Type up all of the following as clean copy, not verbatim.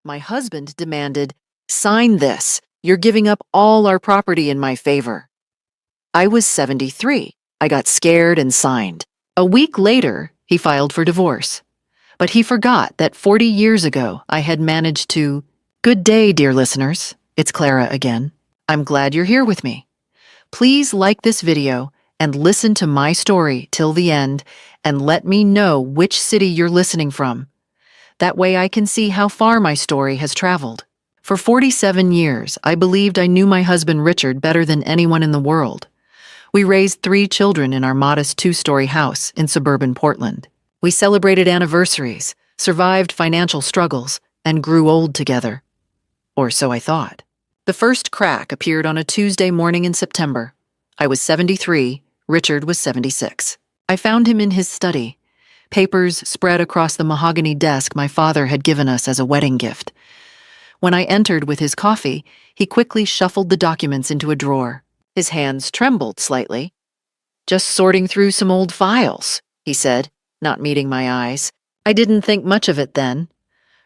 My husband demanded, "Sign this. You're giving up all our property in my favor." I was 73. I got scared and signed. A week later, he filed for divorce. But he forgot that 40 years ago, I had managed to... Good day, dear listeners. It's Clara again. I'm glad you're here with me. Please like this video and listen to my story till the end and let me know which city you're listening from. That way I can see how far my story has traveled. For 47 years, I believed I knew my husband Richard better than anyone in the world. We raised 3 children in our modest 2-story house in suburban Portland. We celebrated anniversaries, survived financial struggles, and grew old together. Or so I thought. The first crack appeared on a Tuesday morning in September. I was 73, Richard was 76. I found him in his study, papers spread across the mahogany desk my father had given us as a wedding gift. When I entered with his coffee, he quickly shuffled the documents into a drawer. His hands trembled slightly. "Just sorting through some old files," he said, not meeting my eyes. I didn't think much of it then.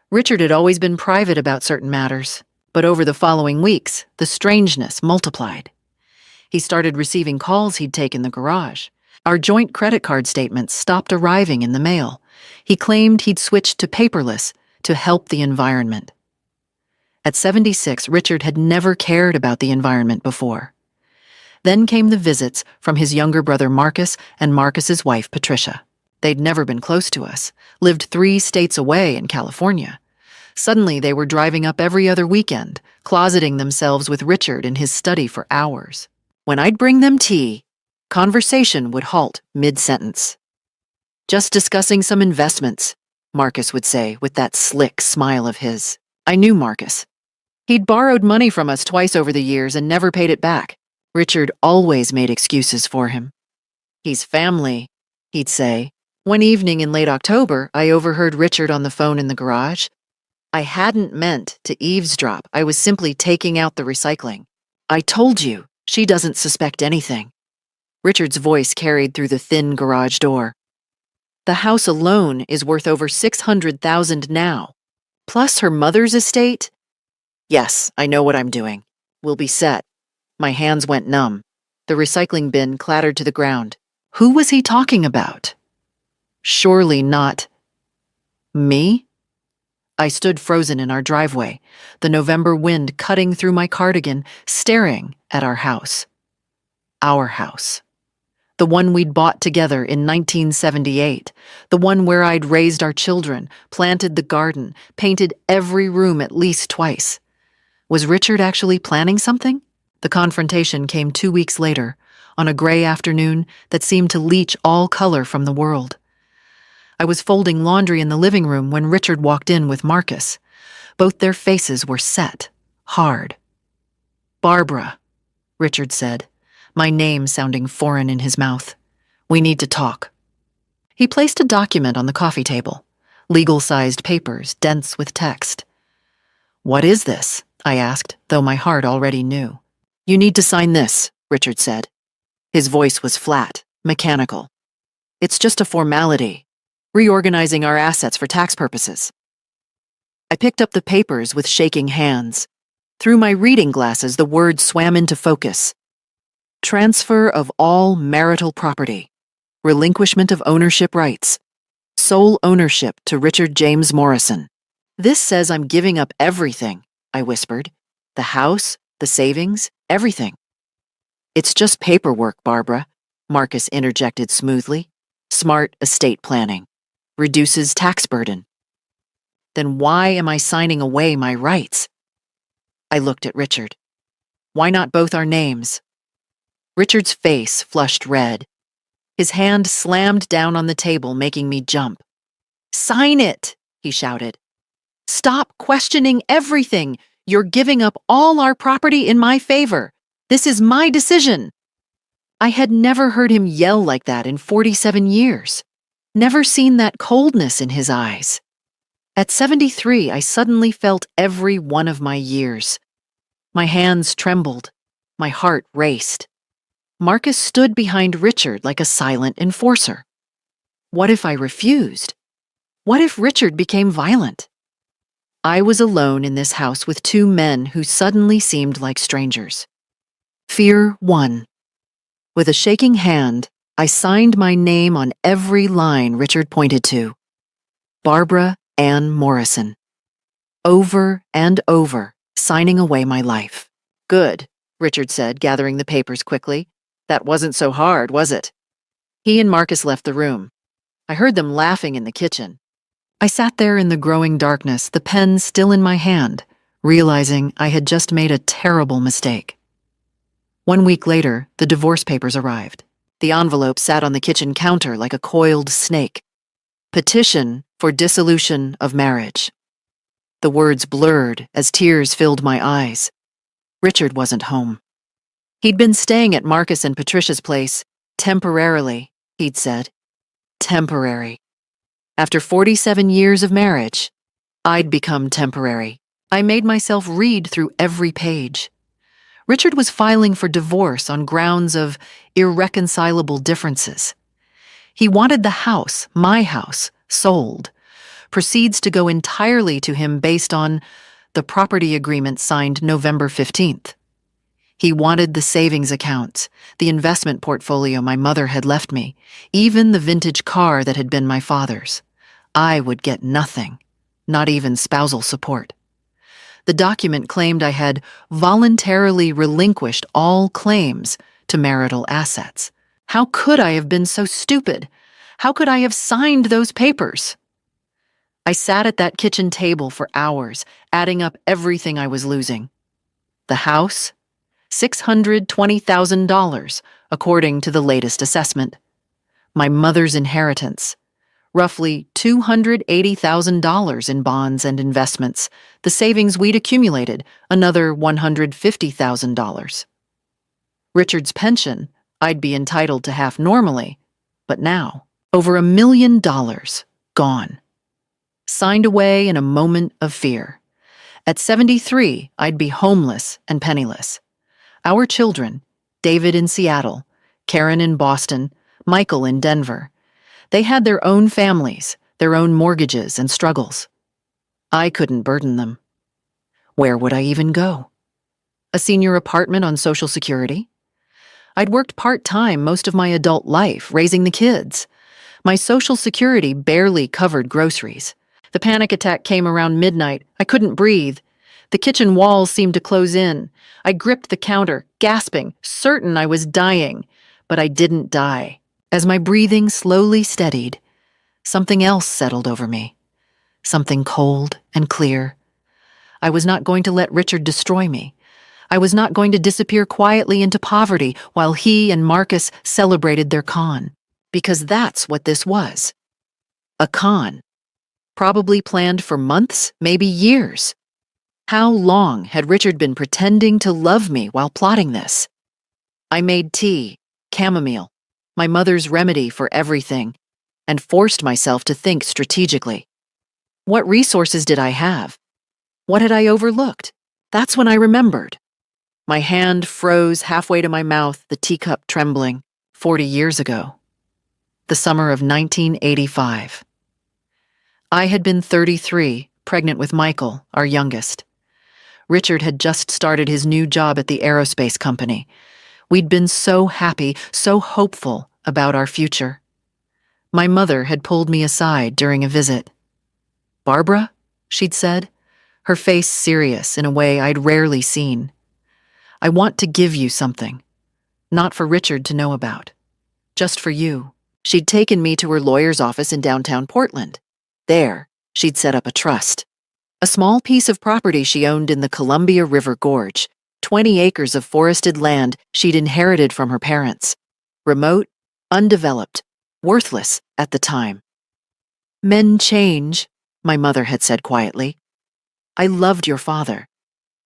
Richard had always been private about certain matters, but over the following weeks, the strangeness multiplied. He started receiving calls he'd take in the garage. Our joint credit card statements stopped arriving in the mail. He claimed he'd switched to paperless to help the environment. At 76, Richard had never cared about the environment before. Then came the visits from his younger brother Marcus and Marcus's wife Patricia. They'd never been close to us, lived 3 states away in California. Suddenly they were driving up every other weekend, closeting themselves with Richard in his study for hours. When I'd bring them tea, conversation would halt mid-sentence. "Just discussing some investments," Marcus would say with that slick smile of his. I knew Marcus. He'd borrowed money from us twice over the years and never paid it back. Richard always made excuses for him. "He's family," he'd say. One evening in late October, I overheard Richard on the phone in the garage. "I hadn't meant to eavesdrop. I was simply taking out the recycling. I told you, she doesn't suspect anything." Richard's voice carried through the thin garage door. "The house alone is worth over $600,000 now. Plus her mother's estate? Yes, I know what I'm doing. We'll be set." My hands went numb. The recycling bin clattered to the ground. Who was he talking about? Surely not me? I stood frozen in our driveway, the November wind cutting through my cardigan, staring at our house. Our house. The one we'd bought together in 1978, the one where I'd raised our children, planted the garden, painted every room at least twice. Was Richard actually planning something? The confrontation came 2 weeks later, on a gray afternoon that seemed to leach all color from the world. I was folding laundry in the living room when Richard walked in with Marcus. Both their faces were set, hard. "Barbara," Richard said, my name sounding foreign in his mouth. "We need to talk." He placed a document on the coffee table, legal-sized papers dense with text. "What is this?" I asked, though my heart already knew. "You need to sign this," Richard said. His voice was flat, mechanical. "It's just a formality, reorganizing our assets for tax purposes." I picked up the papers with shaking hands. Through my reading glasses, the words swam into focus. Transfer of all marital property, relinquishment of ownership rights, sole ownership to Richard James Morrison. "This says I'm giving up everything," I whispered. "The house, the savings, everything." "It's just paperwork, Barbara," Marcus interjected smoothly. "Smart estate planning. Reduces tax burden." "Then why am I signing away my rights?" I looked at Richard. "Why not both our names?" Richard's face flushed red. His hand slammed down on the table, making me jump. "Sign it!" he shouted. "Stop questioning everything. You're giving up all our property in my favor. This is my decision." I had never heard him yell like that in 47 years. Never seen that coldness in his eyes. At 73, I suddenly felt every one of my years. My hands trembled. My heart raced. Marcus stood behind Richard like a silent enforcer. What if I refused? What if Richard became violent? I was alone in this house with two men who suddenly seemed like strangers. Fear won. With a shaking hand, I signed my name on every line Richard pointed to. Barbara Ann Morrison. Over and over, signing away my life. Good, Richard said, gathering the papers quickly. That wasn't so hard, was it? He and Marcus left the room. I heard them laughing in the kitchen. I sat there in the growing darkness, the pen still in my hand, realizing I had just made a terrible mistake. 1 week later, the divorce papers arrived. The envelope sat on the kitchen counter like a coiled snake. Petition for dissolution of marriage. The words blurred as tears filled my eyes. Richard wasn't home. He'd been staying at Marcus and Patricia's place, temporarily, he'd said. Temporary. After 47 years of marriage, I'd become temporary. I made myself read through every page. Richard was filing for divorce on grounds of irreconcilable differences. He wanted the house, my house, sold. Proceeds to go entirely to him based on the property agreement signed November 15th. He wanted the savings accounts, the investment portfolio my mother had left me, even the vintage car that had been my father's. I would get nothing, not even spousal support. The document claimed I had voluntarily relinquished all claims to marital assets. How could I have been so stupid? How could I have signed those papers? I sat at that kitchen table for hours, adding up everything I was losing. The house, $620,000, according to the latest assessment. My mother's inheritance, roughly $280,000 in bonds and investments, the savings we'd accumulated, another $150,000. Richard's pension, I'd be entitled to half normally, but now, over $1 million, gone. Signed away in a moment of fear. At 73, I'd be homeless and penniless. Our children, David in Seattle, Karen in Boston, Michael in Denver, they had their own families, their own mortgages and struggles. I couldn't burden them. Where would I even go? A senior apartment on Social Security? I'd worked part-time most of my adult life, raising the kids. My Social Security barely covered groceries. The panic attack came around midnight. I couldn't breathe. The kitchen walls seemed to close in. I gripped the counter, gasping, certain I was dying. But I didn't die. As my breathing slowly steadied, something else settled over me. Something cold and clear. I was not going to let Richard destroy me. I was not going to disappear quietly into poverty while he and Marcus celebrated their con. Because that's what this was. A con. Probably planned for months, maybe years. How long had Richard been pretending to love me while plotting this? I made tea, chamomile, my mother's remedy for everything, and forced myself to think strategically. What resources did I have? What had I overlooked? That's when I remembered. My hand froze halfway to my mouth, the teacup trembling, 40 years ago. The summer of 1985. I had been 33, pregnant with Michael, our youngest. Richard had just started his new job at the aerospace company. We'd been so happy, so hopeful about our future. My mother had pulled me aside during a visit. "Barbara," she'd said, her face serious in a way I'd rarely seen. "I want to give you something. Not for Richard to know about. Just for you." She'd taken me to her lawyer's office in downtown Portland. There, she'd set up a trust. A small piece of property she owned in the Columbia River Gorge, 20 acres of forested land she'd inherited from her parents. Remote, undeveloped, worthless at the time. "Men change," my mother had said quietly. "I loved your father,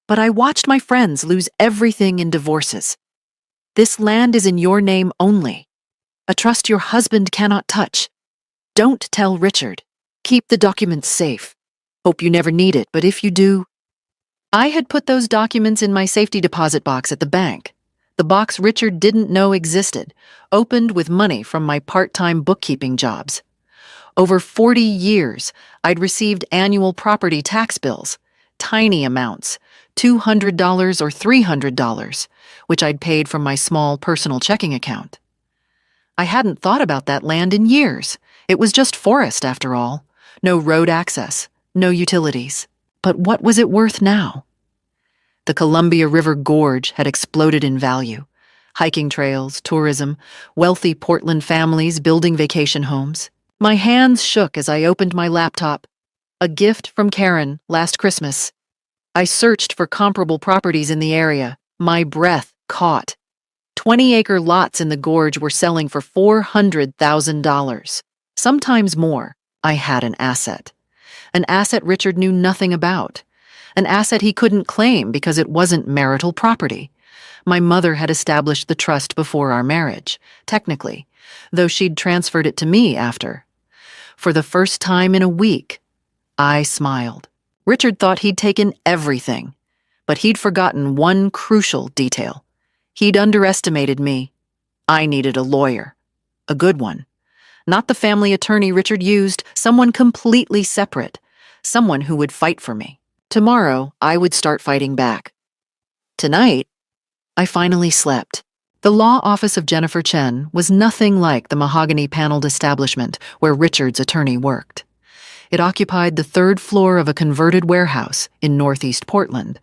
but I watched my friends lose everything in divorces. This land is in your name only. A trust your husband cannot touch. Don't tell Richard. Keep the documents safe. Hope you never need it, but if you do..." I had put those documents in my safety deposit box at the bank, the box Richard didn't know existed, opened with money from my part-time bookkeeping jobs. Over 40 years, I'd received annual property tax bills, tiny amounts, $200 or $300, which I'd paid from my small personal checking account. I hadn't thought about that land in years. It was just forest, after all. No road access, no utilities. But what was it worth now? The Columbia River Gorge had exploded in value. Hiking trails, tourism, wealthy Portland families building vacation homes. My hands shook as I opened my laptop. A gift from Karen last Christmas. I searched for comparable properties in the area. My breath caught. 20-acre lots in the gorge were selling for $400,000. Sometimes more. I had an asset. An asset Richard knew nothing about. An asset he couldn't claim because it wasn't marital property. My mother had established the trust before our marriage, technically, though she'd transferred it to me after. For the first time in a week, I smiled. Richard thought he'd taken everything, but he'd forgotten one crucial detail. He'd underestimated me. I needed a lawyer. A good one. Not the family attorney Richard used, someone completely separate. Someone who would fight for me. Tomorrow, I would start fighting back. Tonight, I finally slept. The law office of Jennifer Chen was nothing like the mahogany-paneled establishment where Richard's attorney worked. It occupied the third floor of a converted warehouse in northeast Portland,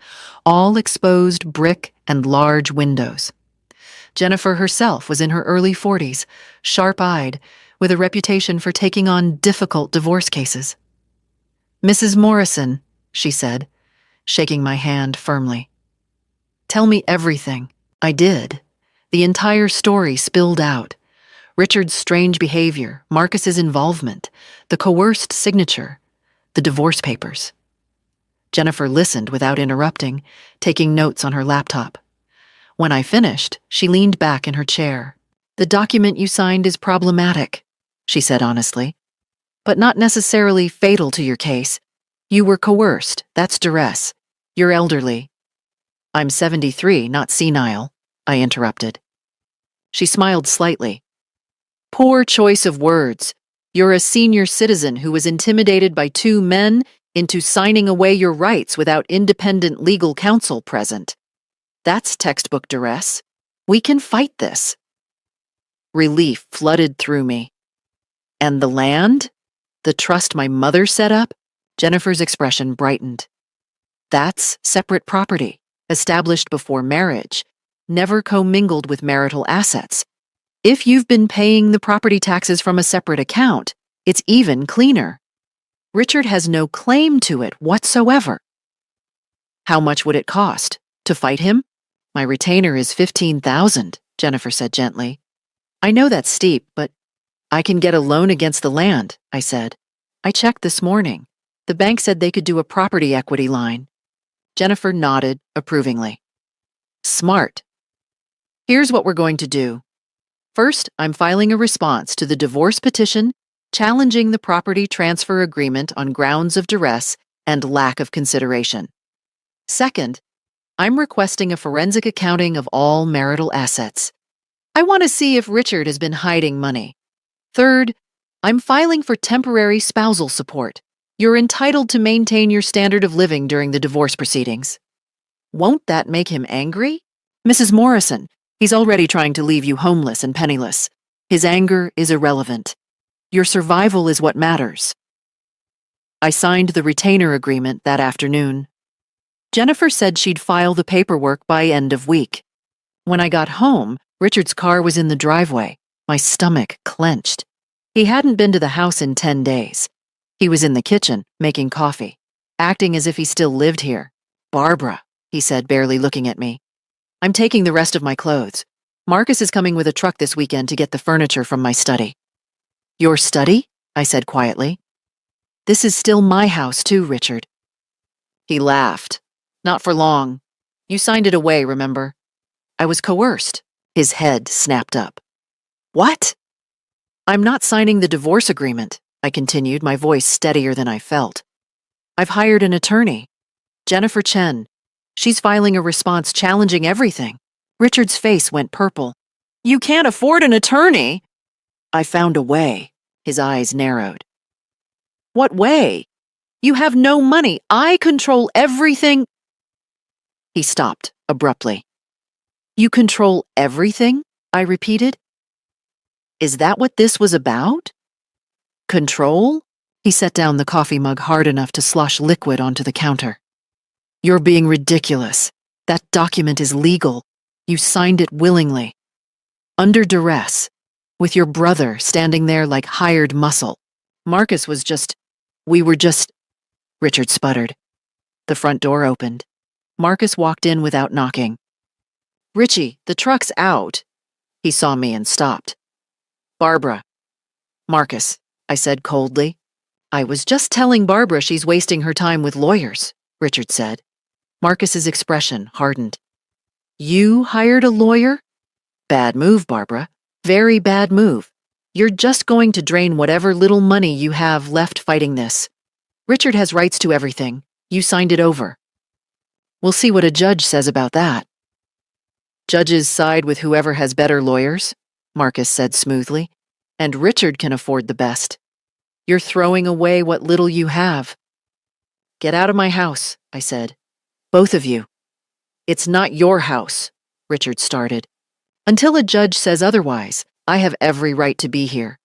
all exposed brick and large windows. Jennifer herself was in her early 40s, sharp-eyed, with a reputation for taking on difficult divorce cases. "Mrs. Morrison," she said, shaking my hand firmly. "Tell me everything." I did. The entire story spilled out. Richard's strange behavior, Marcus's involvement, the coerced signature, the divorce papers. Jennifer listened without interrupting, taking notes on her laptop. When I finished, she leaned back in her chair. "The document you signed is problematic," she said honestly, "but not necessarily fatal to your case. You were coerced, that's duress. You're elderly." "I'm 73, not senile," I interrupted. She smiled slightly. "Poor choice of words. You're a senior citizen who was intimidated by two men into signing away your rights without independent legal counsel present. That's textbook duress. We can fight this." Relief flooded through me. "And the land? The trust my mother set up?" Jennifer's expression brightened. "That's separate property. Established before marriage, never commingled with marital assets. If you've been paying the property taxes from a separate account, it's even cleaner. Richard has no claim to it whatsoever." "How much would it cost? To fight him?" "My retainer is $15,000, Jennifer said gently. "I know that's steep, but I can get a loan against the land," I said. "I checked this morning. The bank said they could do a property equity line." Jennifer nodded approvingly. "Smart. Here's what we're going to do. First, I'm filing a response to the divorce petition challenging the property transfer agreement on grounds of duress and lack of consideration. Second, I'm requesting a forensic accounting of all marital assets. I want to see if Richard has been hiding money. Third, I'm filing for temporary spousal support. You're entitled to maintain your standard of living during the divorce proceedings." "Won't that make him angry?" "Mrs. Morrison, he's already trying to leave you homeless and penniless. His anger is irrelevant. Your survival is what matters." I signed the retainer agreement that afternoon. Jennifer said she'd file the paperwork by end of week. When I got home, Richard's car was in the driveway. My stomach clenched. He hadn't been to the house in 10 days. He was in the kitchen, making coffee, acting as if he still lived here. "Barbara," he said, barely looking at me. "I'm taking the rest of my clothes. Marcus is coming with a truck this weekend to get the furniture from my study." "Your study?" I said quietly. "This is still my house too, Richard." He laughed. "Not for long. You signed it away, remember? I was coerced." His head snapped up. "What?" "I'm not signing the divorce agreement," I continued, my voice steadier than I felt. "I've hired an attorney. Jennifer Chen. She's filing a response challenging everything." Richard's face went purple. "You can't afford an attorney!" "I found a way." His eyes narrowed. What way? You have no money. I control everything. He stopped abruptly. You control everything? I repeated. Is that what this was about? Control? He set down the coffee mug hard enough to slosh liquid onto the counter. You're being ridiculous. That document is legal. You signed it willingly. Under duress, with your brother standing there like hired muscle. Marcus was just... We were just... Richard sputtered. The front door opened. Marcus walked in without knocking. Richie, the truck's out. He saw me and stopped. Barbara. Marcus, I said coldly. I was just telling Barbara she's wasting her time with lawyers, Richard said. Marcus's expression hardened. You hired a lawyer? Bad move, Barbara. Very bad move. You're just going to drain whatever little money you have left fighting this. Richard has rights to everything. You signed it over. We'll see what a judge says about that. Judges side with whoever has better lawyers, Marcus said smoothly, and Richard can afford the best. You're throwing away what little you have. Get out of my house, I said. Both of you. It's not your house, Richard started. Until a judge says otherwise, I have every right to be here.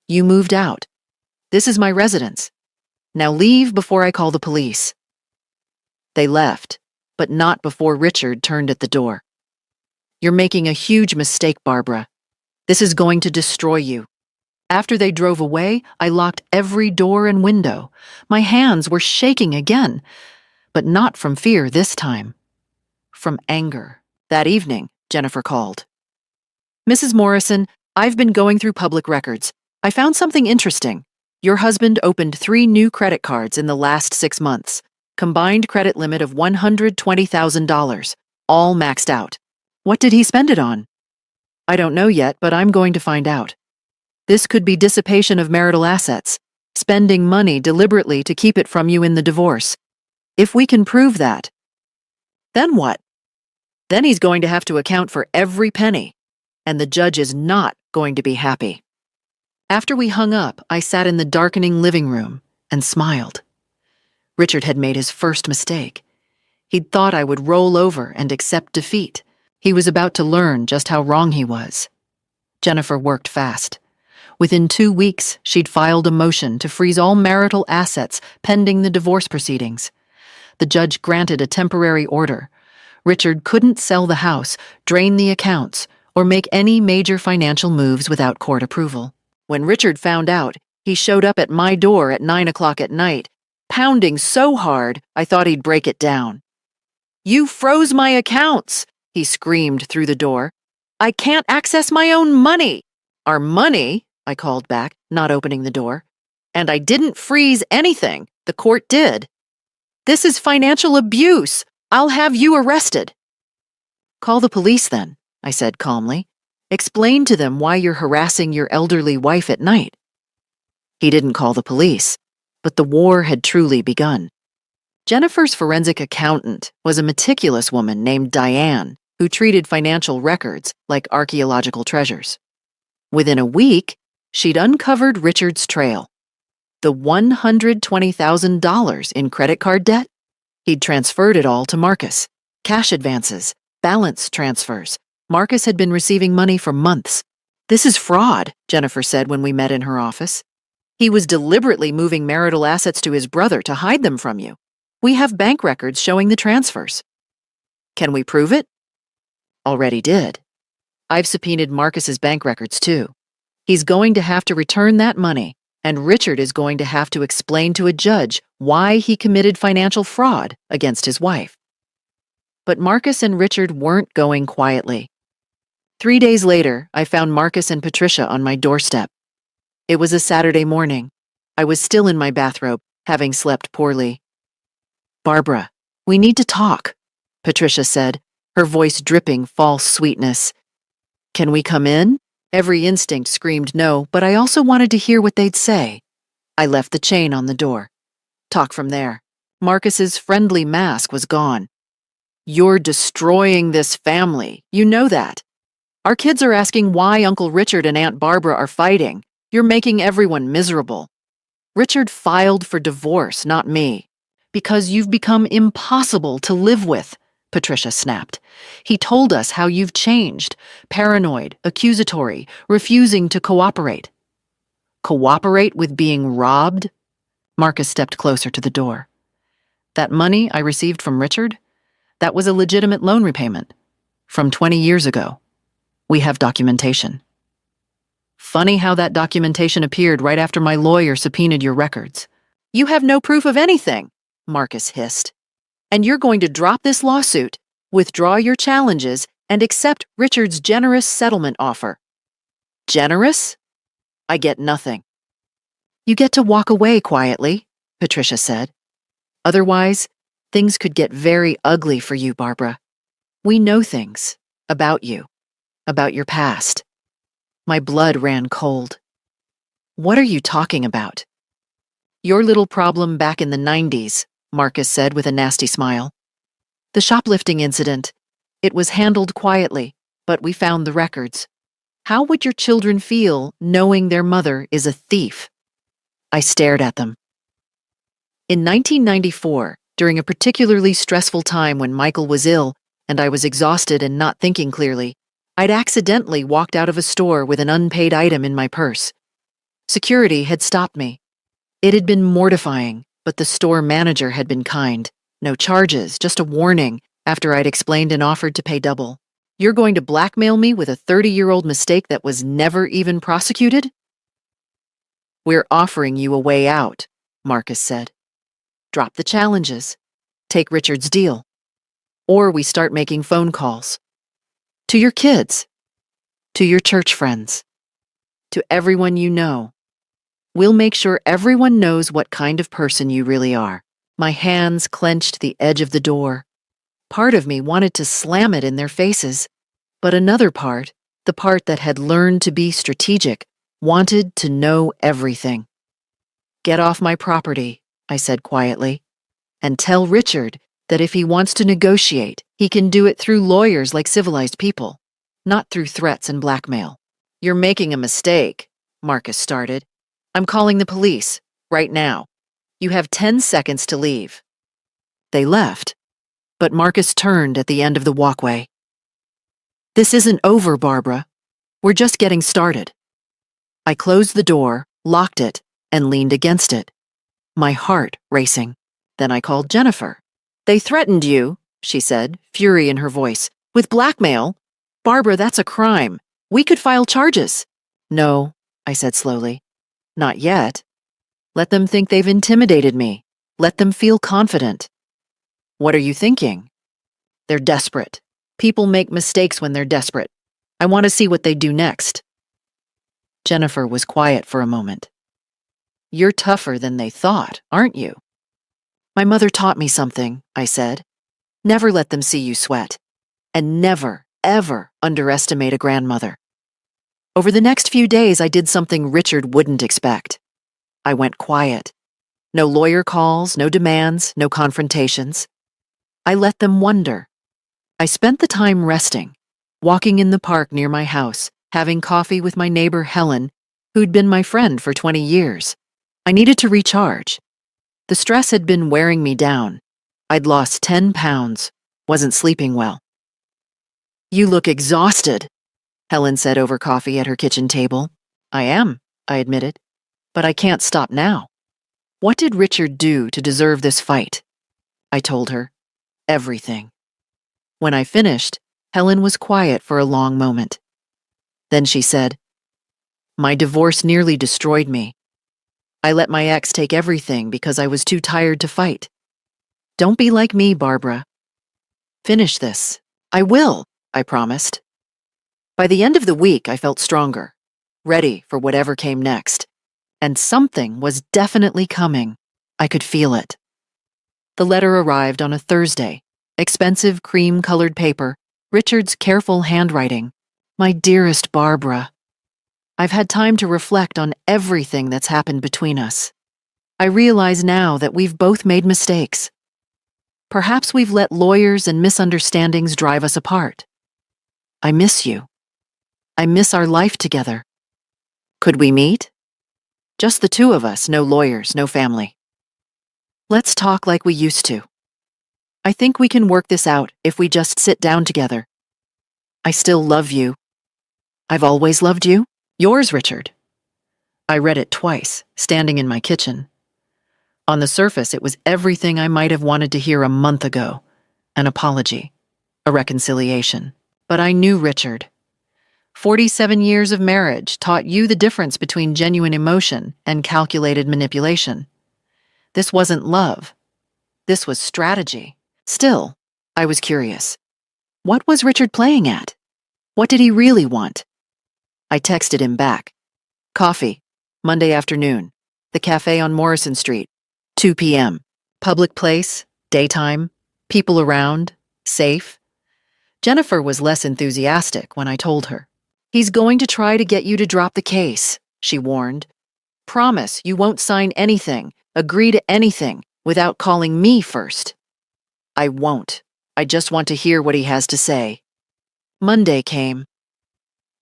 You moved out. This is my residence. Now leave before I call the police. They left, but not before Richard turned at the door. You're making a huge mistake, Barbara. This is going to destroy you. After they drove away, I locked every door and window. My hands were shaking again, but not from fear this time. From anger. That evening, Jennifer called. Mrs. Morrison, I've been going through public records. I found something interesting. Your husband opened 3 new credit cards in the last 6 months. Combined credit limit of $120,000, all maxed out. What did he spend it on? I don't know yet, but I'm going to find out. This could be dissipation of marital assets, spending money deliberately to keep it from you in the divorce. If we can prove that, then what? Then he's going to have to account for every penny, and the judge is not going to be happy. After we hung up, I sat in the darkening living room and smiled. Richard had made his first mistake. He'd thought I would roll over and accept defeat. He was about to learn just how wrong he was. Jennifer worked fast. Within 2 weeks, she'd filed a motion to freeze all marital assets pending the divorce proceedings. The judge granted a temporary order. Richard couldn't sell the house, drain the accounts, or make any major financial moves without court approval. When Richard found out, he showed up at my door at 9 o'clock at night, pounding so hard I thought he'd break it down. You froze my accounts, he screamed through the door. I can't access my own money. Our money? I called back, not opening the door. And I didn't freeze anything. The court did. This is financial abuse. I'll have you arrested. Call the police then, I said calmly. Explain to them why you're harassing your elderly wife at night. He didn't call the police, but the war had truly begun. Jennifer's forensic accountant was a meticulous woman named Diane, who treated financial records like archaeological treasures. Within a week, she'd uncovered Richard's trail. The $120,000 in credit card debt? He'd transferred it all to Marcus. Cash advances, balance transfers. Marcus had been receiving money for months. This is fraud, Jennifer said when we met in her office. He was deliberately moving marital assets to his brother to hide them from you. We have bank records showing the transfers. Can we prove it? Already did. I've subpoenaed Marcus's bank records too. He's going to have to return that money, and Richard is going to have to explain to a judge why he committed financial fraud against his wife. But Marcus and Richard weren't going quietly. 3 days later, I found Marcus and Patricia on my doorstep. It was a Saturday morning. I was still in my bathrobe, having slept poorly. Barbara, we need to talk, Patricia said, her voice dripping false sweetness. Can we come in? Every instinct screamed no, but I also wanted to hear what they'd say. I left the chain on the door. Talk from there. Marcus's friendly mask was gone. You're destroying this family. You know that. Our kids are asking why Uncle Richard and Aunt Barbara are fighting. You're making everyone miserable. Richard filed for divorce, not me. Because you've become impossible to live with, Patricia snapped. He told us how you've changed, paranoid, accusatory, refusing to cooperate. Cooperate with being robbed? Marcus stepped closer to the door. That money I received from Richard? That was a legitimate loan repayment. From 20 years ago. We have documentation. Funny how that documentation appeared right after my lawyer subpoenaed your records. You have no proof of anything, Marcus hissed. And you're going to drop this lawsuit, withdraw your challenges, and accept Richard's generous settlement offer. Generous? I get nothing. You get to walk away quietly, Patricia said. Otherwise, things could get very ugly for you, Barbara. We know things about you, about your past. My blood ran cold. What are you talking about? Your little problem back in the 90s, Marcus said with a nasty smile. The shoplifting incident. It was handled quietly, but we found the records. How would your children feel knowing their mother is a thief? I stared at them. In 1994, during a particularly stressful time when Michael was ill and I was exhausted and not thinking clearly, I'd accidentally walked out of a store with an unpaid item in my purse. Security had stopped me. It had been mortifying, but the store manager had been kind. No charges, just a warning, after I'd explained and offered to pay double. You're going to blackmail me with a 30-year-old mistake that was never even prosecuted? We're offering you a way out, Marcus said. Drop the challenges. Take Richard's deal. Or we start making phone calls. To your kids. To your church friends. To everyone you know. We'll make sure everyone knows what kind of person you really are. My hands clenched the edge of the door. Part of me wanted to slam it in their faces, but another part, the part that had learned to be strategic, wanted to know everything. Get off my property, I said quietly, and tell Richard that if he wants to negotiate, he can do it through lawyers like civilized people, not through threats and blackmail. You're making a mistake, Marcus started. I'm calling the police, right now. You have 10 seconds to leave. They left, but Marcus turned at the end of the walkway. This isn't over, Barbara. We're just getting started. I closed the door, locked it, and leaned against it, my heart racing. Then I called Jennifer. They threatened you, she said, fury in her voice, with blackmail. Barbara, that's a crime. We could file charges. No, I said slowly. Not yet. Let them think they've intimidated me. Let them feel confident. What are you thinking? They're desperate. People make mistakes when they're desperate. I want to see what they do next. Jennifer was quiet for a moment. You're tougher than they thought, aren't you? My mother taught me something, I said. Never let them see you sweat. And never, ever underestimate a grandmother. Over the next few days, I did something Richard wouldn't expect. I went quiet. No lawyer calls, no demands, no confrontations. I let them wonder. I spent the time resting, walking in the park near my house, having coffee with my neighbor Helen, who'd been my friend for 20 years. I needed to recharge. The stress had been wearing me down. I'd lost 10 pounds, wasn't sleeping well. You look exhausted, Helen said over coffee at her kitchen table. I am, I admitted, but I can't stop now. What did Richard do to deserve this fight? I told her. Everything. When I finished, Helen was quiet for a long moment. Then she said, My divorce nearly destroyed me. I let my ex take everything because I was too tired to fight. Don't be like me, Barbara. Finish this. I will, I promised. By the end of the week, I felt stronger, ready for whatever came next. And something was definitely coming. I could feel it. The letter arrived on a Thursday. Expensive cream-colored paper, Richard's careful handwriting. My dearest Barbara. I've had time to reflect on everything that's happened between us. I realize now that we've both made mistakes. Perhaps we've let lawyers and misunderstandings drive us apart. I miss you. I miss our life together. Could we meet? Just the two of us, no lawyers, no family. Let's talk like we used to. I think we can work this out if we just sit down together. I still love you. I've always loved you. Yours, Richard. I read it twice, standing in my kitchen. On the surface, it was everything I might have wanted to hear a month ago. An apology, a reconciliation. But I knew Richard. 47 years of marriage taught you the difference between genuine emotion and calculated manipulation. This wasn't love. This was strategy. Still, I was curious. What was Richard playing at? What did he really want? I texted him back. Coffee, Monday afternoon, the cafe on Morrison Street, 2 p.m. Public place, daytime, people around, safe. Jennifer was less enthusiastic when I told her. He's going to try to get you to drop the case, she warned. Promise you won't sign anything, agree to anything, without calling me first. I won't. I just want to hear what he has to say. Monday came.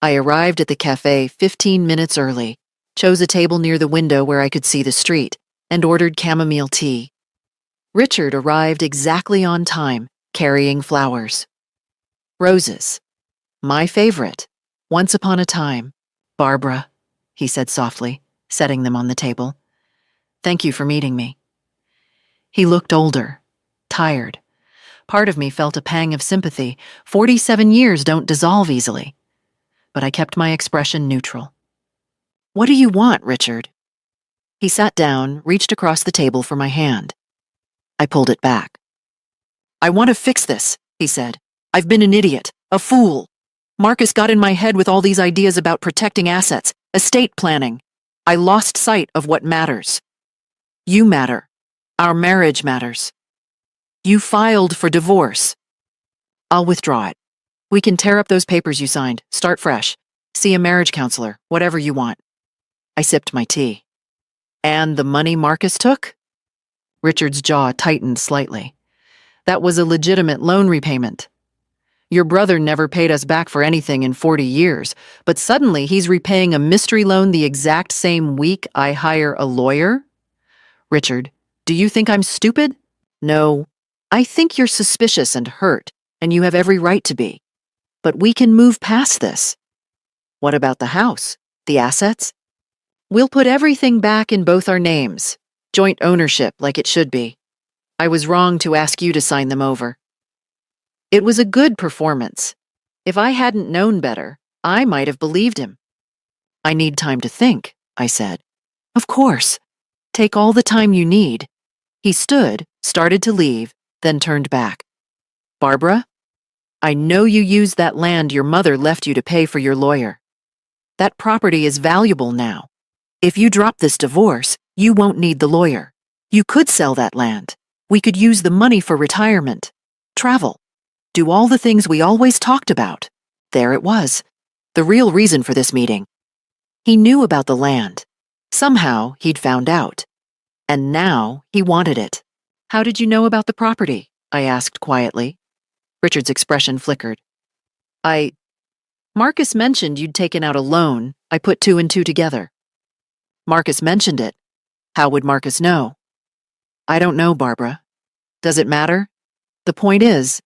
I arrived at the cafe 15 minutes early, chose a table near the window where I could see the street, and ordered chamomile tea. Richard arrived exactly on time, carrying flowers. Roses. My favorite. Once upon a time. Barbara, he said softly, setting them on the table. Thank you for meeting me. He looked older, tired. Part of me felt a pang of sympathy. 47 years don't dissolve easily. But I kept my expression neutral. What do you want, Richard? He sat down, reached across the table for my hand. I pulled it back. I want to fix this, he said. I've been an idiot, a fool. Marcus got in my head with all these ideas about protecting assets, estate planning. I lost sight of what matters. You matter. Our marriage matters. You filed for divorce. I'll withdraw it. We can tear up those papers you signed, start fresh, see a marriage counselor, whatever you want. I sipped my tea. And the money Marcus took? Richard's jaw tightened slightly. That was a legitimate loan repayment. Your brother never paid us back for anything in 40 years, but suddenly he's repaying a mystery loan the exact same week I hire a lawyer? Richard, do you think I'm stupid? No. I think you're suspicious and hurt, and you have every right to be. But we can move past this. What about the house? The assets? We'll put everything back in both our names. Joint ownership, like it should be. I was wrong to ask you to sign them over. It was a good performance. If I hadn't known better, I might have believed him. I need time to think, I said. Of course. Take all the time you need. He stood, started to leave, then turned back. Barbara, I know you used that land your mother left you to pay for your lawyer. That property is valuable now. If you drop this divorce, you won't need the lawyer. You could sell that land. We could use the money for retirement. Travel. Do all the things we always talked about. There it was. The real reason for this meeting. He knew about the land. Somehow, he'd found out. And now, he wanted it. How did you know about the property? I asked quietly. Richard's expression flickered. Marcus mentioned you'd taken out a loan. I put 2 and 2 together. Marcus mentioned it. How would Marcus know? I don't know, Barbara. Does it matter? The point is...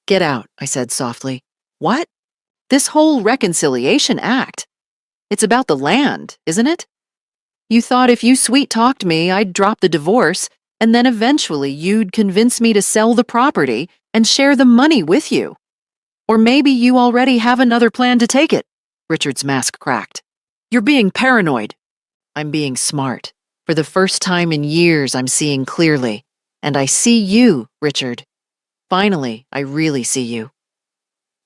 Get out, I said softly. What? This whole reconciliation act. It's about the land, isn't it? You thought if you sweet-talked me, I'd drop the divorce, and then eventually you'd convince me to sell the property and share the money with you. Or maybe you already have another plan to take it. Richard's mask cracked. You're being paranoid. I'm being smart. For the first time in years, I'm seeing clearly. And I see you, Richard. Finally, I really see you.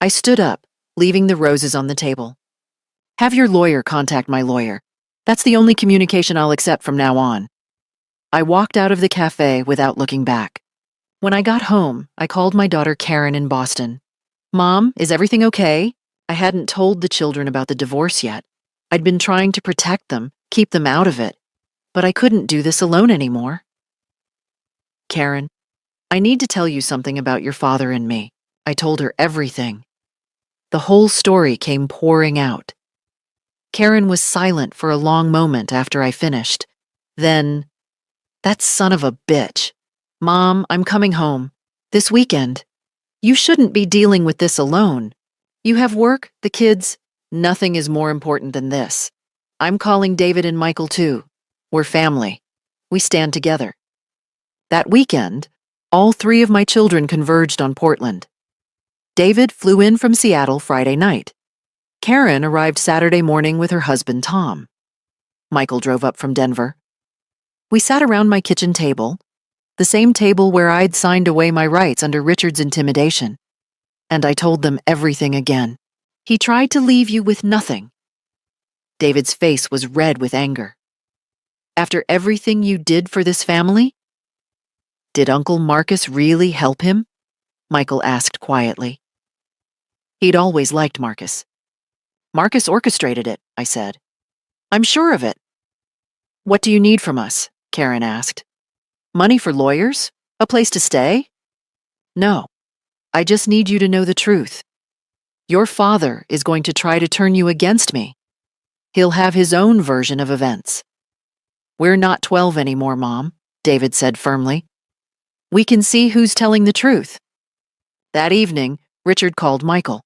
I stood up, leaving the roses on the table. Have your lawyer contact my lawyer. That's the only communication I'll accept from now on. I walked out of the cafe without looking back. When I got home, I called my daughter Karen in Boston. Mom, is everything okay? I hadn't told the children about the divorce yet. I'd been trying to protect them, keep them out of it. But I couldn't do this alone anymore. Karen, I need to tell you something about your father and me. I told her everything. The whole story came pouring out. Karen was silent for a long moment after I finished. Then, "That son of a bitch. Mom, I'm coming home. This weekend. You shouldn't be dealing with this alone. You have work, the kids. Nothing is more important than this. I'm calling David and Michael too. We're family. We stand together." That weekend, all three of my children converged on Portland. David flew in from Seattle Friday night. Karen arrived Saturday morning with her husband, Tom. Michael drove up from Denver. We sat around my kitchen table, the same table where I'd signed away my rights under Richard's intimidation. And I told them everything again. He tried to leave you with nothing. David's face was red with anger. After everything you did for this family? Did Uncle Marcus really help him? Michael asked quietly. He'd always liked Marcus. Marcus orchestrated it, I said. I'm sure of it. What do you need from us? Karen asked. Money for lawyers? A place to stay? No. I just need you to know the truth. Your father is going to try to turn you against me. He'll have his own version of events. We're not 12 anymore, Mom, David said firmly. We can see who's telling the truth. That evening, Richard called Michael.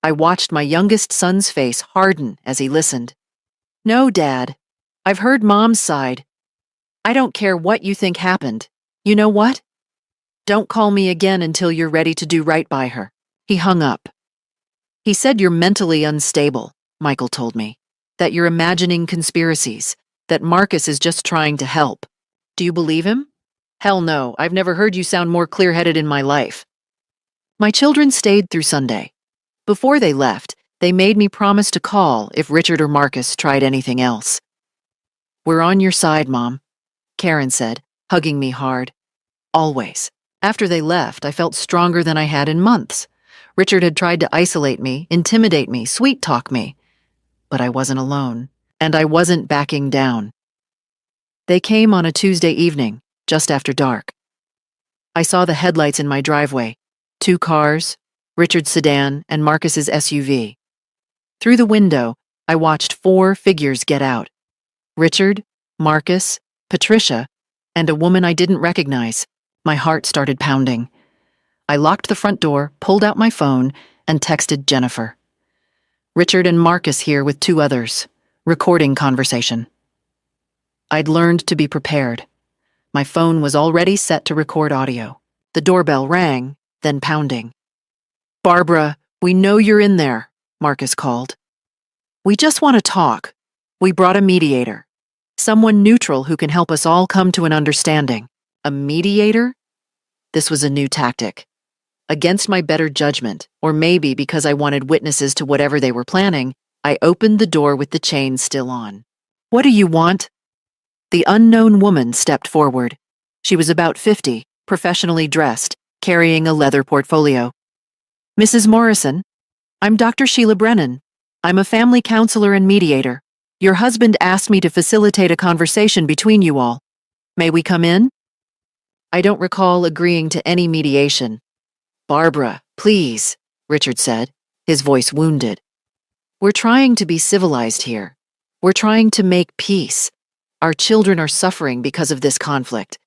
I watched my youngest son's face harden as he listened. No, Dad. I've heard Mom's side. I don't care what you think happened. You know what? Don't call me again until you're ready to do right by her. He hung up. He said you're mentally unstable, Michael told me. That you're imagining conspiracies. That Marcus is just trying to help. Do you believe him? Hell no, I've never heard you sound more clear-headed in my life. My children stayed through Sunday. Before they left, they made me promise to call if Richard or Marcus tried anything else. We're on your side, Mom, Karen said, hugging me hard. Always. After they left, I felt stronger than I had in months. Richard had tried to isolate me, intimidate me, sweet-talk me. But I wasn't alone, and I wasn't backing down. They came on a Tuesday evening, just after dark. I saw the headlights in my driveway, 2 cars, Richard's sedan and Marcus's SUV. Through the window, I watched 4 figures get out. Richard, Marcus, Patricia, and a woman I didn't recognize. My heart started pounding. I locked the front door, pulled out my phone, and texted Jennifer. Richard and Marcus here with 2 others. Recording conversation. I'd learned to be prepared. My phone was already set to record audio. The doorbell rang, then pounding. Barbara, we know you're in there, Marcus called. We just want to talk. We brought a mediator. Someone neutral who can help us all come to an understanding. A mediator? This was a new tactic. Against my better judgment, or maybe because I wanted witnesses to whatever they were planning, I opened the door with the chain still on. What do you want? The unknown woman stepped forward. She was about 50, professionally dressed, carrying a leather portfolio. Mrs. Morrison, I'm Dr. Sheila Brennan. I'm a family counselor and mediator. Your husband asked me to facilitate a conversation between you all. May we come in? I don't recall agreeing to any mediation. Barbara, please, Richard said, his voice wounded. We're trying to be civilized here. We're trying to make peace. Our children are suffering because of this conflict.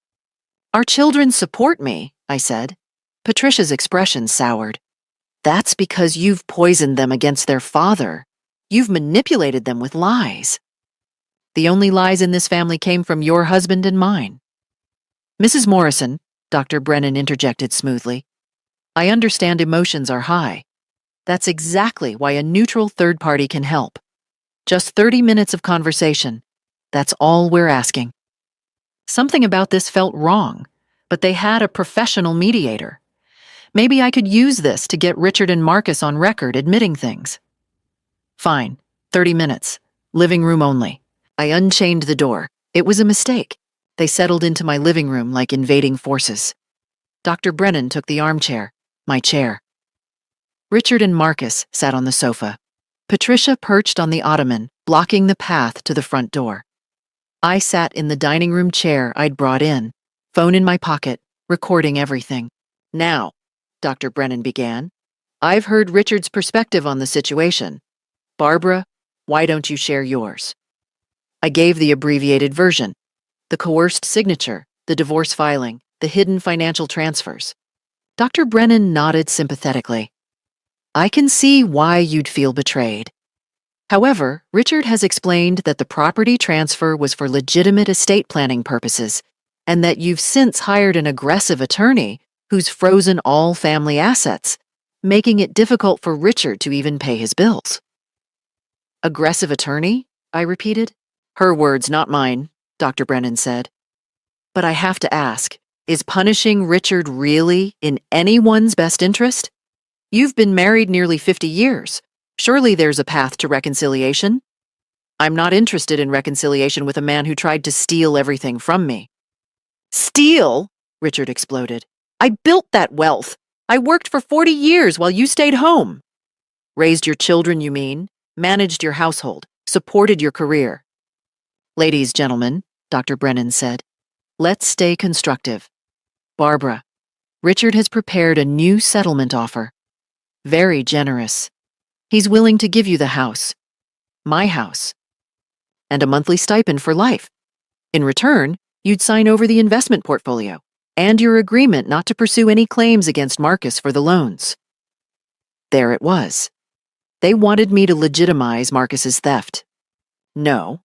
Our children support me, I said. Patricia's expression soured. That's because you've poisoned them against their father. You've manipulated them with lies. The only lies in this family came from your husband and mine. Mrs. Morrison, Dr. Brennan interjected smoothly, I understand emotions are high. That's exactly why a neutral third party can help. Just 30 minutes of conversation. That's all we're asking. Something about this felt wrong, but they had a professional mediator. Maybe I could use this to get Richard and Marcus on record admitting things. Fine, 30 minutes. Living room only. I unchained the door. It was a mistake. They settled into my living room like invading forces. Dr. Brennan took the armchair, my chair. Richard and Marcus sat on the sofa. Patricia perched on the ottoman, blocking the path to the front door. I sat in the dining room chair I'd brought in, phone in my pocket, recording everything. Now, Dr. Brennan began, I've heard Richard's perspective on the situation. Barbara, Why don't you share yours? I gave the abbreviated version, the coerced signature, the divorce filing, the hidden financial transfers. Dr. Brennan nodded sympathetically. I can see why you'd feel betrayed. However, Richard has explained that the property transfer was for legitimate estate planning purposes, and that you've since hired an aggressive attorney who's frozen all family assets, making it difficult for Richard to even pay his bills. Aggressive attorney? I repeated. Her words, not mine, Dr. Brennan said. But I have to ask, is punishing Richard really in anyone's best interest? You've been married nearly 50 years. Surely there's a path to reconciliation. I'm not interested in reconciliation with a man who tried to steal everything from me. Steal? Richard exploded. I built that wealth. I worked for 40 years while you stayed home. Raised your children, you mean? Managed your household, supported your career. Ladies, gentlemen, Dr. Brennan said, let's stay constructive. Barbara, Richard has prepared a new settlement offer. Very generous. He's willing to give you the house, my house, and a monthly stipend for life. In return, you'd sign over the investment portfolio and your agreement not to pursue any claims against Marcus for the loans. There it was. They wanted me to legitimize Marcus's theft. No.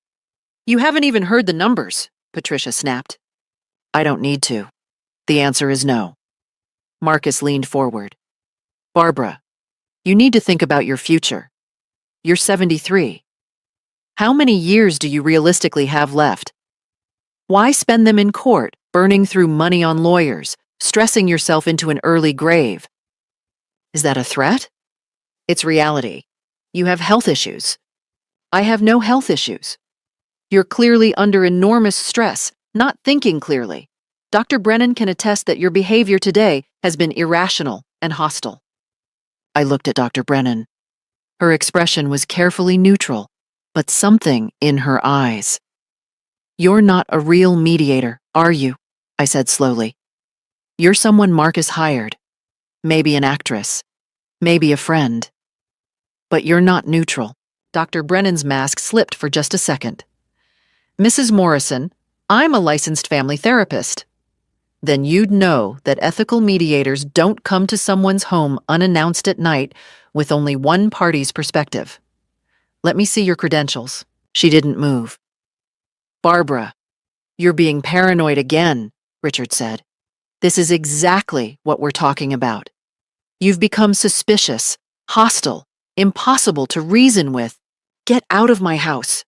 You haven't even heard the numbers, Patricia snapped. I don't need to. The answer is no. Marcus leaned forward. Barbara, you need to think about your future. You're 73. How many years do you realistically have left? Why spend them in court, burning through money on lawyers, stressing yourself into an early grave? Is that a threat? It's reality. You have health issues. I have no health issues. You're clearly under enormous stress, not thinking clearly. Dr. Brennan can attest that your behavior today has been irrational and hostile. I looked at Dr. Brennan. Her expression was carefully neutral, but something in her eyes. You're not a real mediator, are you? I said slowly. You're someone Marcus hired. Maybe an actress. Maybe a friend. But you're not neutral. Dr. Brennan's mask slipped for just a second. Mrs. Morrison, I'm a licensed family therapist. Then you'd know that ethical mediators don't come to someone's home unannounced at night with only one party's perspective. Let me see your credentials. She didn't move. Barbara, you're being paranoid again, Richard said. This is exactly what we're talking about. You've become suspicious, hostile, impossible to reason with. Get out of my house.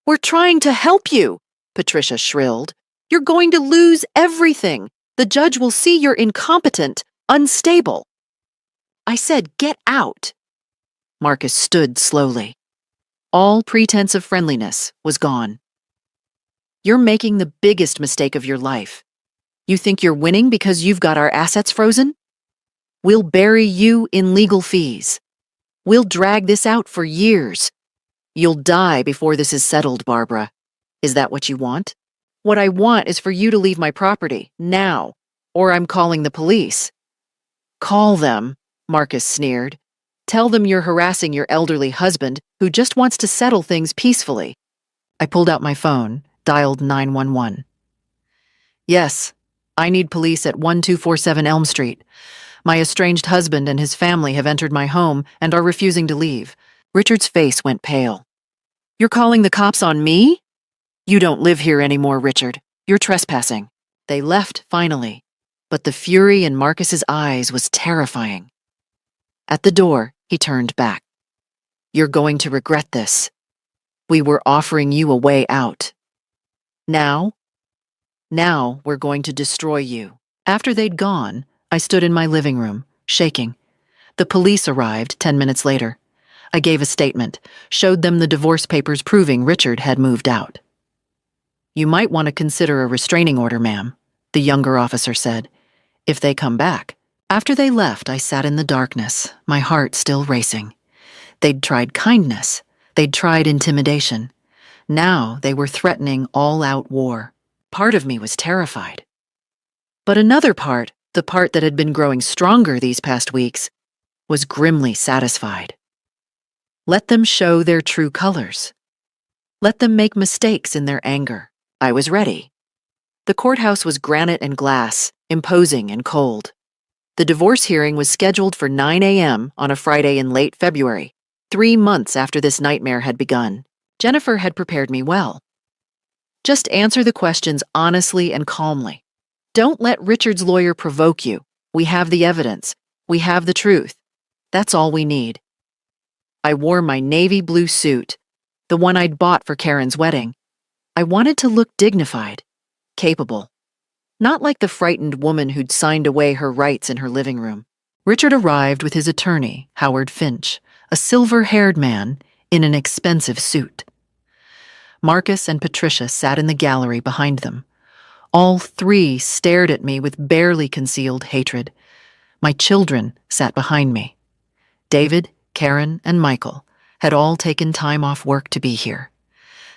We're trying to help you, Patricia shrilled. You're going to lose everything. The judge will see you're incompetent, unstable. I said, get out. Marcus stood slowly. All pretense of friendliness was gone. You're making the biggest mistake of your life. You think you're winning because you've got our assets frozen? We'll bury you in legal fees. We'll drag this out for years. You'll die before this is settled, Barbara. Is that what you want? What I want is for you to leave my property, now, or I'm calling the police. Call them, Marcus sneered. Tell them you're harassing your elderly husband who just wants to settle things peacefully. I pulled out my phone, dialed 911. Yes, I need police at 1247 Elm Street. My estranged husband and his family have entered my home and are refusing to leave. Richard's face went pale. You're calling the cops on me? You don't live here anymore, Richard. You're trespassing. They left finally, but the fury in Marcus's eyes was terrifying. At the door, he turned back. You're going to regret this. We were offering you a way out. Now we're going to destroy you. After they'd gone, I stood in my living room, shaking. The police arrived 10 minutes later. I gave a statement, showed them the divorce papers proving Richard had moved out. You might want to consider a restraining order, ma'am, the younger officer said, if they come back. After they left, I sat in the darkness, my heart still racing. They'd tried kindness. They'd tried intimidation. Now they were threatening all-out war. Part of me was terrified. But another part, the part that had been growing stronger these past weeks, was grimly satisfied. Let them show their true colors. Let them make mistakes in their anger. I was ready. The courthouse was granite and glass, imposing and cold. The divorce hearing was scheduled for 9 a.m. on a Friday in late February, 3 months after this nightmare had begun. Jennifer had prepared me well. Just answer the questions honestly and calmly. Don't let Richard's lawyer provoke you. We have the evidence. We have the truth. That's all we need. I wore my navy blue suit, the one I'd bought for Karen's wedding. I wanted to look dignified, capable. Not like the frightened woman who'd signed away her rights in her living room. Richard arrived with his attorney, Howard Finch, a silver-haired man in an expensive suit. Marcus and Patricia sat in the gallery behind them. All three stared at me with barely concealed hatred. My children sat behind me. David, Karen, and Michael had all taken time off work to be here.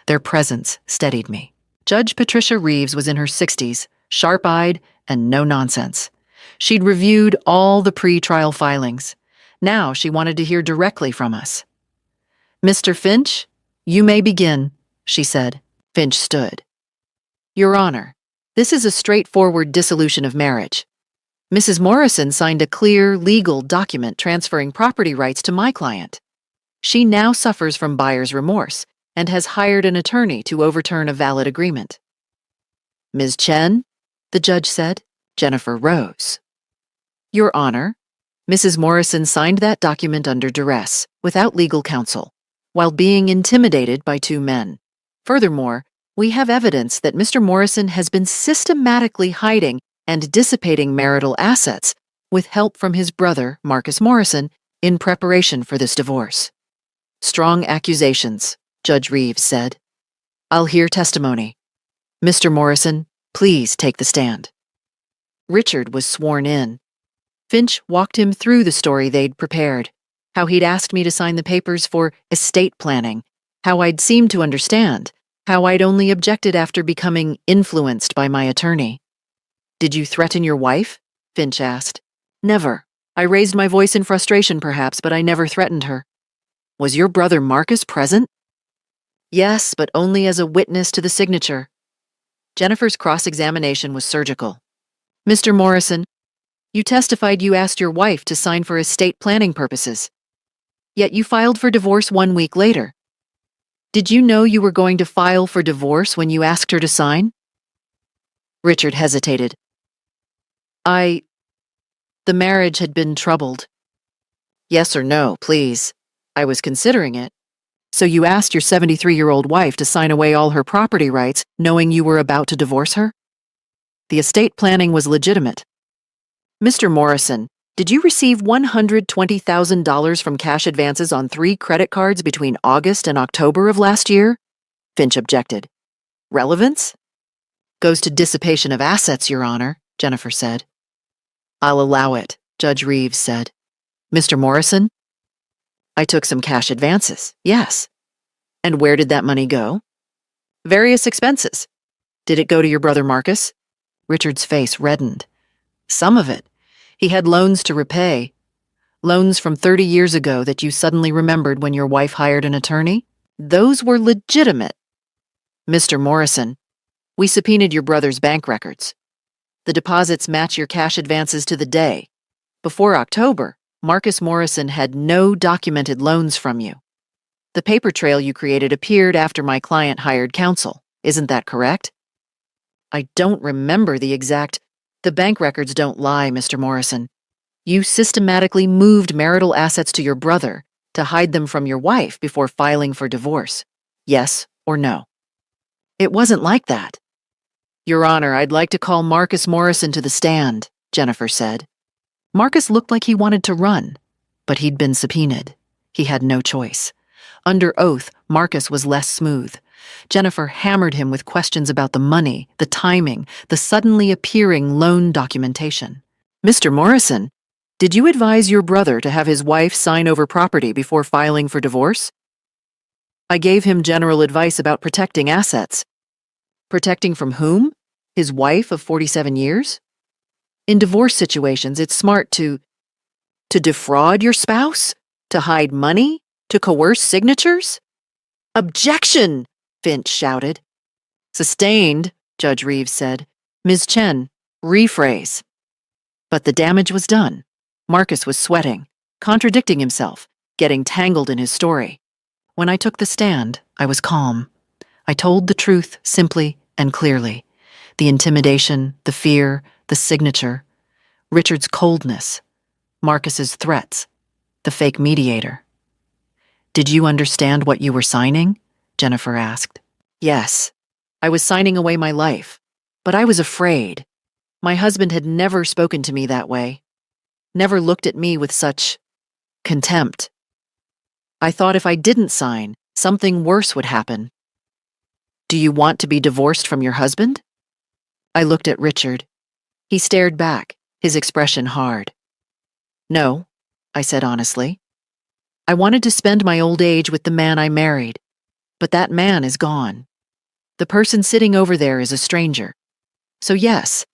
Their presence steadied me. Judge Patricia Reeves was in her 60s, sharp-eyed and no nonsense. She'd reviewed all the pre-trial filings. Now she wanted to hear directly from us. "Mr. Finch, you may begin," she said. Finch stood. "Your Honor, this is a straightforward dissolution of marriage. Mrs. Morrison signed a clear, legal document transferring property rights to my client. She now suffers from buyer's remorse and has hired an attorney to overturn a valid agreement." "Ms. Chen," the judge said. Jennifer rose. "Your Honor, Mrs. Morrison signed that document under duress, without legal counsel, while being intimidated by 2 men. Furthermore, we have evidence that Mr. Morrison has been systematically hiding and dissipating marital assets with help from his brother, Marcus Morrison, in preparation for this divorce." "Strong accusations," Judge Reeves said. "I'll hear testimony. Mr. Morrison, please take the stand." Richard was sworn in. Finch walked him through the story they'd prepared, how he'd asked me to sign the papers for estate planning, how I'd seemed to understand, how I'd only objected after becoming influenced by my attorney. "Did you threaten your wife?" Finch asked. "Never. I raised my voice in frustration perhaps, but I never threatened her." "Was your brother Marcus present?" "Yes, but only as a witness to the signature." Jennifer's cross-examination was surgical. "Mr. Morrison, you testified you asked your wife to sign for estate planning purposes. Yet you filed for divorce 1 week later. Did you know you were going to file for divorce when you asked her to sign?" Richard hesitated. The marriage had been troubled." "Yes or no, please. I was considering it. So you asked your 73-year-old wife to sign away all her property rights, knowing you were about to divorce her?" "The estate planning was legitimate." "Mr. Morrison, did you receive $120,000 from cash advances on 3 credit cards between August and October of last year?" Finch objected. "Relevance?" "Goes to dissipation of assets, Your Honor," Jennifer said. "I'll allow it," Judge Reeves said. "Mr. Morrison?" "I took some cash advances, yes." "And where did that money go?" "Various expenses." "Did it go to your brother Marcus?" Richard's face reddened. "Some of it. He had loans to repay. Loans from 30 years ago that you suddenly remembered when your wife hired an attorney? Those were legitimate." "Mr. Morrison, we subpoenaed your brother's bank records. The deposits match your cash advances to the day. Before October, Marcus Morrison had no documented loans from you. The paper trail you created appeared after my client hired counsel. Isn't that correct?" "I don't remember the exact—" "The bank records don't lie, Mr. Morrison. You systematically moved marital assets to your brother to hide them from your wife before filing for divorce. Yes or no?" "It wasn't like that." "Your Honor, I'd like to call Marcus Morrison to the stand," Jennifer said. Marcus looked like he wanted to run, but he'd been subpoenaed. He had no choice. Under oath, Marcus was less smooth. Jennifer hammered him with questions about the money, the timing, the suddenly appearing loan documentation. "Mr. Morrison, did you advise your brother to have his wife sign over property before filing for divorce?" "I gave him general advice about protecting assets." "Protecting from whom? His wife of 47 years? In divorce situations, it's smart to defraud your spouse? To hide money? To coerce signatures? Objection! Finch shouted. Sustained, Judge Reeves said. Ms. Chen, rephrase. But the damage was done. Marcus was sweating, contradicting himself, getting tangled in his story. When I took the stand, I was calm. I told the truth simply and clearly. The intimidation, the fear, the signature, Richard's coldness, Marcus's threats, the fake mediator. Did you understand what you were signing? Jennifer asked. Yes. I was signing away my life, but I was afraid. My husband had never spoken to me that way, never looked at me with such contempt. I thought if I didn't sign, something worse would happen. Do you want to be divorced from your husband? I looked at Richard. He stared back, his expression hard. No, I said honestly. I wanted to spend my old age with the man I married, but that man is gone. The person sitting over there is a stranger. So yes,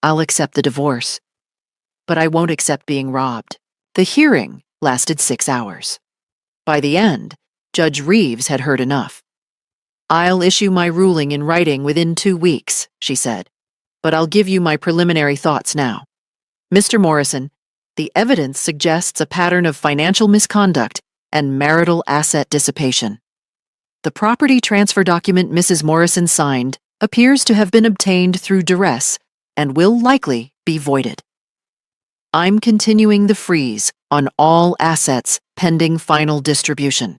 I'll accept the divorce. But I won't accept being robbed. The hearing lasted 6 hours. By the end, Judge Reeves had heard enough. I'll issue my ruling in writing within 2 weeks, she said, but I'll give you my preliminary thoughts now. Mr. Morrison, the evidence suggests a pattern of financial misconduct and marital asset dissipation. The property transfer document Mrs. Morrison signed appears to have been obtained through duress and will likely be voided. I'm continuing the freeze on all assets pending final distribution.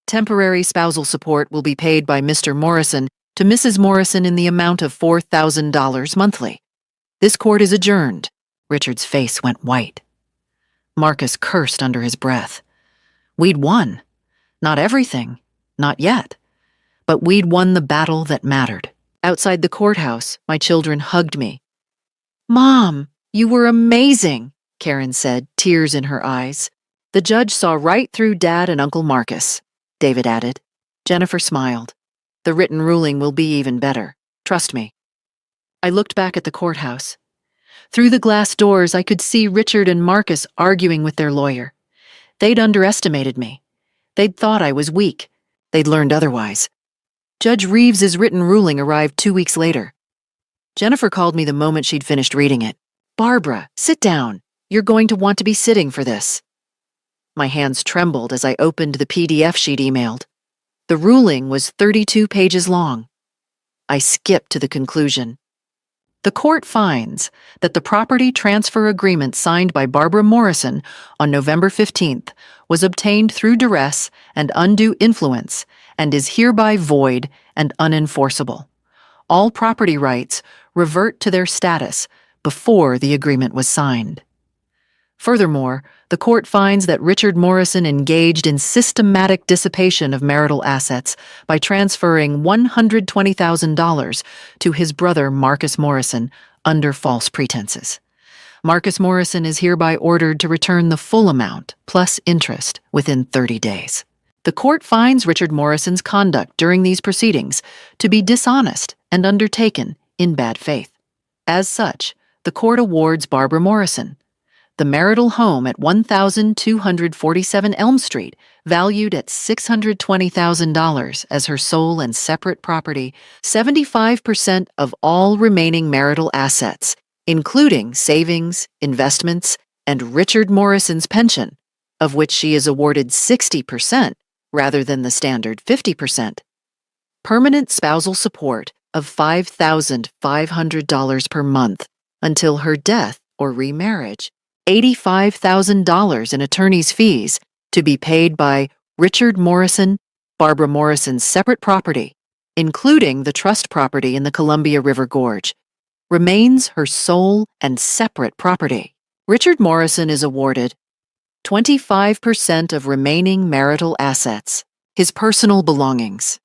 Temporary spousal support will be paid by Mr. Morrison to Mrs. Morrison in the amount of $4,000 monthly. This court is adjourned. Richard's face went white. Marcus cursed under his breath. We'd won. Not everything. Not yet. But we'd won the battle that mattered. Outside the courthouse, my children hugged me. Mom, you were amazing, Karen said, tears in her eyes. The judge saw right through Dad and Uncle Marcus, David added. Jennifer smiled. The written ruling will be even better. Trust me. I looked back at the courthouse. Through the glass doors, I could see Richard and Marcus arguing with their lawyer. They'd underestimated me. They'd thought I was weak. They'd learned otherwise. Judge Reeves's written ruling arrived 2 weeks later. Jennifer called me the moment she'd finished reading it. Barbara, sit down. You're going to want to be sitting for this. My hands trembled as I opened the PDF she'd emailed. The ruling was 32 pages long. I skipped to the conclusion. The court finds that the property transfer agreement signed by Barbara Morrison on November 15th was obtained through duress and undue influence and is hereby void and unenforceable. All property rights revert to their status before the agreement was signed. Furthermore, the court finds that Richard Morrison engaged in systematic dissipation of marital assets by transferring $120,000 to his brother Marcus Morrison under false pretenses. Marcus Morrison is hereby ordered to return the full amount, plus interest, within 30 days. The court finds Richard Morrison's conduct during these proceedings to be dishonest and undertaken in bad faith. As such, the court awards Barbara Morrison the marital home at 1,247 Elm Street, valued at $620,000 as her sole and separate property, 75% of all remaining marital assets, including savings, investments, and Richard Morrison's pension, of which she is awarded 60% rather than the standard 50%. Permanent spousal support of $5,500 per month until her death or remarriage. $85,000 in attorney's fees to be paid by Richard Morrison, Barbara Morrison's separate property, including the trust property in the Columbia River Gorge, remains her sole and separate property. Richard Morrison is awarded 25% of remaining marital assets, his personal belongings.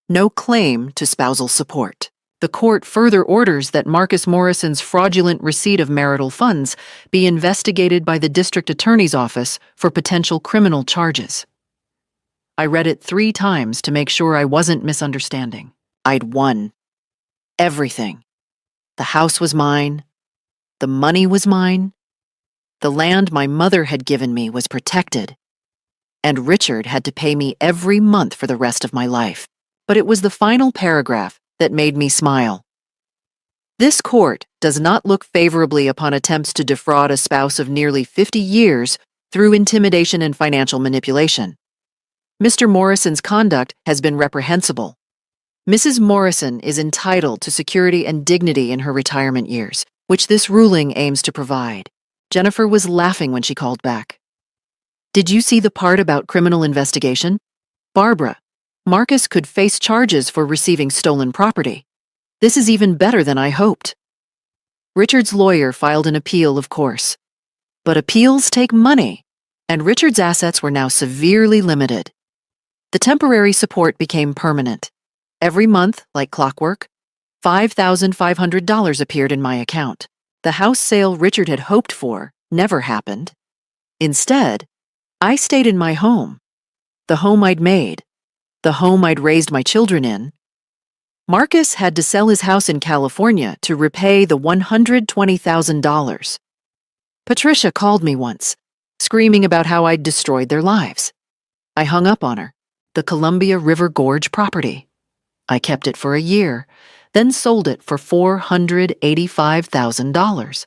No claim to spousal support. The court further orders that Marcus Morrison's fraudulent receipt of marital funds be investigated by the district attorney's office for potential criminal charges. I read it 3 times to make sure I wasn't misunderstanding. I'd won. Everything. The house was mine. The money was mine. The land my mother had given me was protected. and Richard had to pay me every month for the rest of my life. But it was the final paragraph that made me smile. This court does not look favorably upon attempts to defraud a spouse of nearly 50 years through intimidation and financial manipulation. Mr. Morrison's conduct has been reprehensible. Mrs. Morrison is entitled to security and dignity in her retirement years, which this ruling aims to provide. Jennifer was laughing when she called back. Did you see the part about criminal investigation? Barbara, Marcus could face charges for receiving stolen property. This is even better than I hoped. Richard's lawyer filed an appeal, of course. But appeals take money, and Richard's assets were now severely limited. The temporary support became permanent. Every month, like clockwork, $5,500 appeared in my account. The house sale Richard had hoped for never happened. Instead, I stayed in my home, the home I'd made, the home I'd raised my children in. Marcus had to sell his house in California to repay the $120,000. Patricia called me once, screaming about how I'd destroyed their lives. I hung up on her. The Columbia River Gorge property. I kept it for a year, then sold it for $485,000.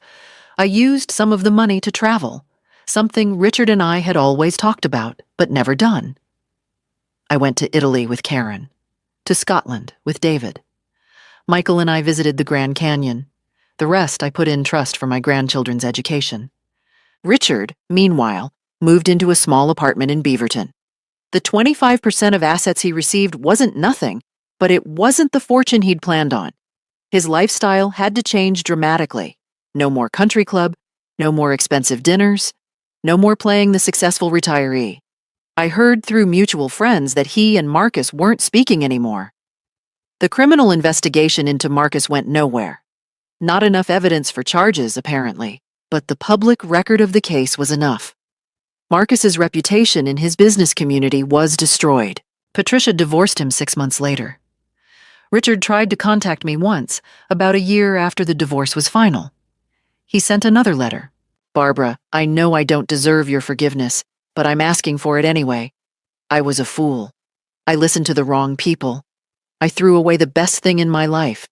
I used some of the money to travel, something Richard and I had always talked about, but never done. I went to Italy with Karen, to Scotland with David. Michael and I visited the Grand Canyon. The rest I put in trust for my grandchildren's education. Richard, meanwhile, moved into a small apartment in Beaverton. The 25% of assets he received wasn't nothing, but it wasn't the fortune he'd planned on. His lifestyle had to change dramatically. No more country club, no more expensive dinners, no more playing the successful retiree. I heard through mutual friends that he and Marcus weren't speaking anymore. The criminal investigation into Marcus went nowhere. Not enough evidence for charges, apparently, but the public record of the case was enough. Marcus's reputation in his business community was destroyed. Patricia divorced him 6 months later. Richard tried to contact me once, about a year after the divorce was final. He sent another letter. Barbara, I know I don't deserve your forgiveness, but I'm asking for it anyway. I was a fool. I listened to the wrong people. I threw away the best thing in my life.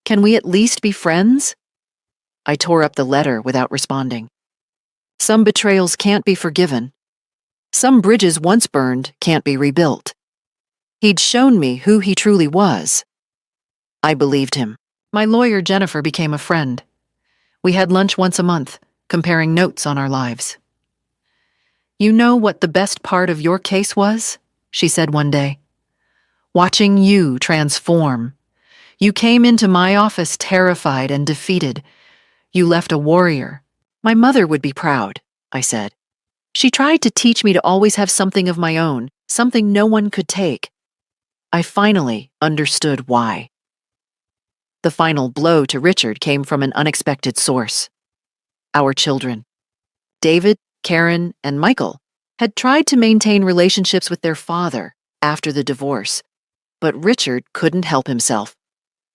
Can we at least be friends? I tore up the letter without responding. Some betrayals can't be forgiven. Some bridges once burned can't be rebuilt. He'd shown me who he truly was. I believed him. My lawyer, Jennifer, became a friend. We had lunch once a month, comparing notes on our lives. You know what the best part of your case was? She said one day. Watching you transform. You came into my office terrified and defeated. You left a warrior. My mother would be proud, I said. She tried to teach me to always have something of my own, something no one could take. I finally understood why. The final blow to Richard came from an unexpected source. Our children. David, Karen, and Michael had tried to maintain relationships with their father after the divorce, but Richard couldn't help himself.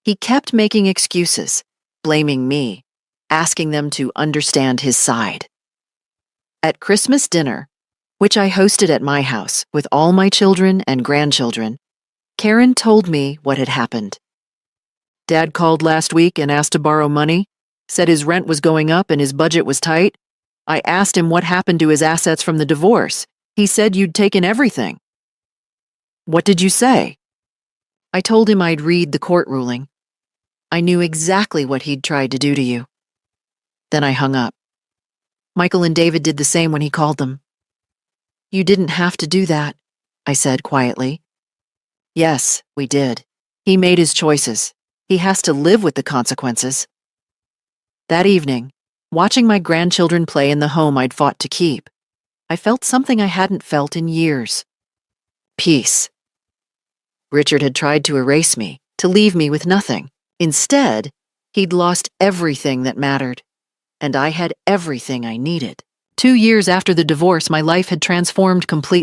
He kept making excuses, blaming me, asking them to understand his side. At Christmas dinner, which I hosted at my house with all my children and grandchildren, Karen told me what had happened. Dad called last week and asked to borrow money, said his rent was going up and his budget was tight. I asked him what happened to his assets from the divorce. He said you'd taken everything. What did you say? I told him I'd read the court ruling. I knew exactly what he'd tried to do to you. Then I hung up. Michael and David did the same when he called them. You didn't have to do that, I said quietly. Yes, we did. He made his choices. He has to live with the consequences. That evening, watching my grandchildren play in the home I'd fought to keep, I felt something I hadn't felt in years. Peace. Richard had tried to erase me, to leave me with nothing. Instead, he'd lost everything that mattered, and I had everything I needed. 2 years after the divorce, my life had transformed completely.